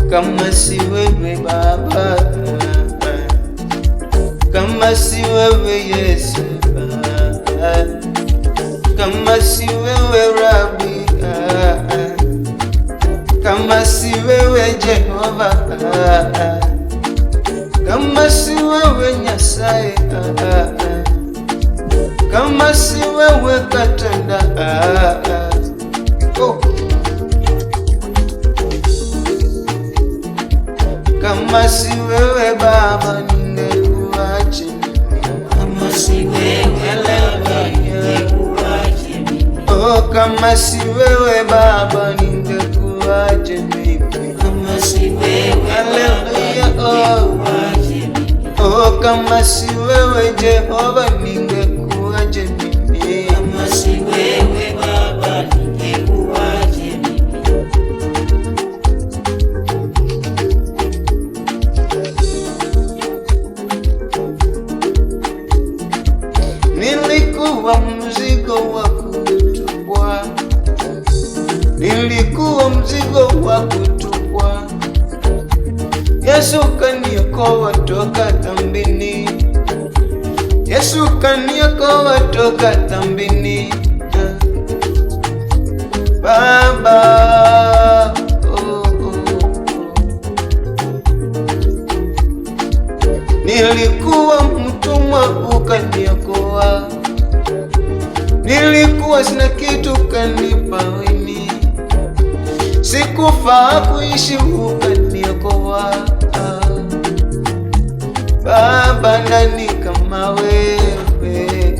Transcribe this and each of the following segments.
kama si wewe Baba, kama si wewe Yesu, kama si wewe Rabi, kama si wewe Jehova, kama si wewe Nyasaye, kama si wewe Katonda, kama si wewe Baba ningekuaje mimi, kama si wewe Baba ningekuaje mimi, oh kama si wewe Baba ningekuaje mimi, kama si wewe Baba ningekuaje mimi, oh kama si wewe Jehova ningekuaje mimi, kama si wewe Baba ningekuaje mimi. Nilikuwa mzigo wa kutupwa, nilikuwa mzigo wa kutupwa, Yesu kaniokoa toka dhambini, Yesu kaniokoa toka dhambini, Baba, nilikuwa mtumwa ukaniokoa, nilikuwa sina kitu kanipa weni, sikufaa kuishi ukaniokoa, Baba nani kama wewe,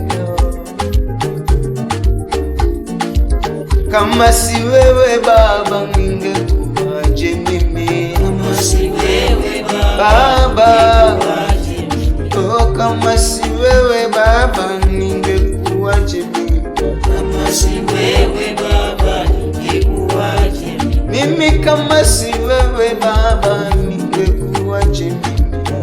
kama si wewe Baba ningekuaje mimi, Kama si wewe Baba, oh kama si wewe Baba ningekuaje mimi, kama si wewe Baba ningekuaje mimi kama si wewe Baba ningekuaje mimi,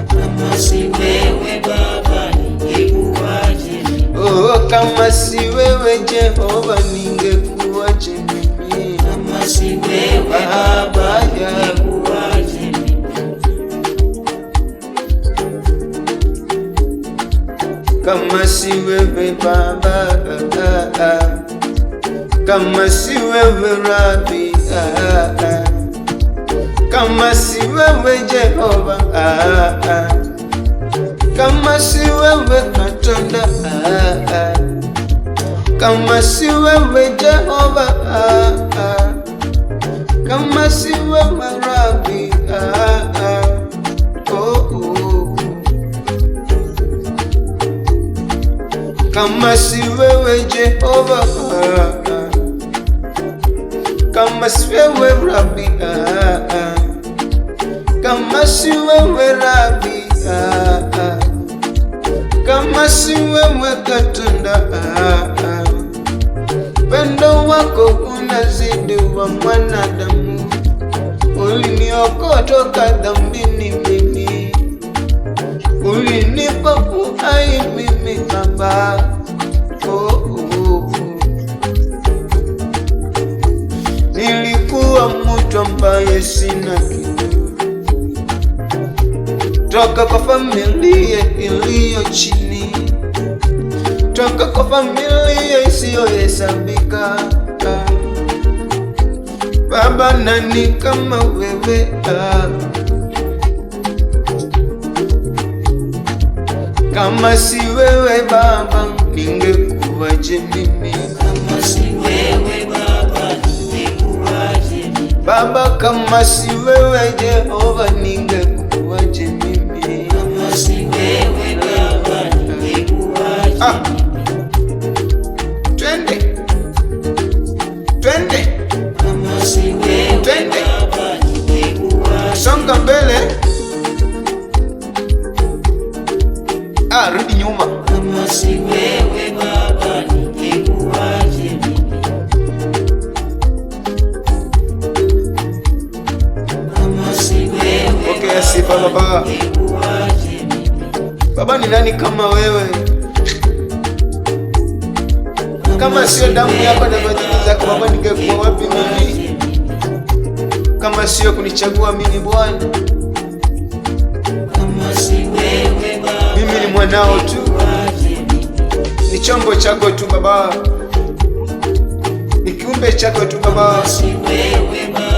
kama si wewe Baba ningekuaje oh kama si wewe Jehova ningekuaje mimi, kama si wewe Baba yangu, ningekuaje kama si wewe Baba, kama si wewe Rabi, kama si wewe Jehova, kama si wewe Katonda, kama si wewe Jehova, kama si wewe Rabi, kama si wewe Jehova, kama si wewe Rabi, kama si wewe Rabi, kama si wewe Katonda, pendo wako unazidi wa mwanadamu, uliniokoa toka dhambini mimi, ulinipa uhai mimi Baba, nilikuwa mtu ambaye sina kitu, toka kwa familia iliyo chini, toka kwa familia isiyohesabika, Baba nani kama wewe, kama si wewe Baba ningekuaje mimi, kama si wewe Baba ningekuaje Baba kama si wewe Jehova ningekuaje mimi, kama si wewe Baba ningekuaje twende twende kama si wewe twende, Baba ningekuaje songa mbele, rudi nyuma, kama si wewe Baba ningekuaje kama si wewe pokea sifa Baba. ningekuaje Baba ni nani kama wewe, kama sio damu yako na fadhili zako Baba ningekuwa wapi mimi, kama sio kunichagua mimi Bwana. Kama si wewe Baba, mimi ni mwanao tu, ni chombo chako tu Baba, ni kiumbe chako tu Baba. si wewe Baba,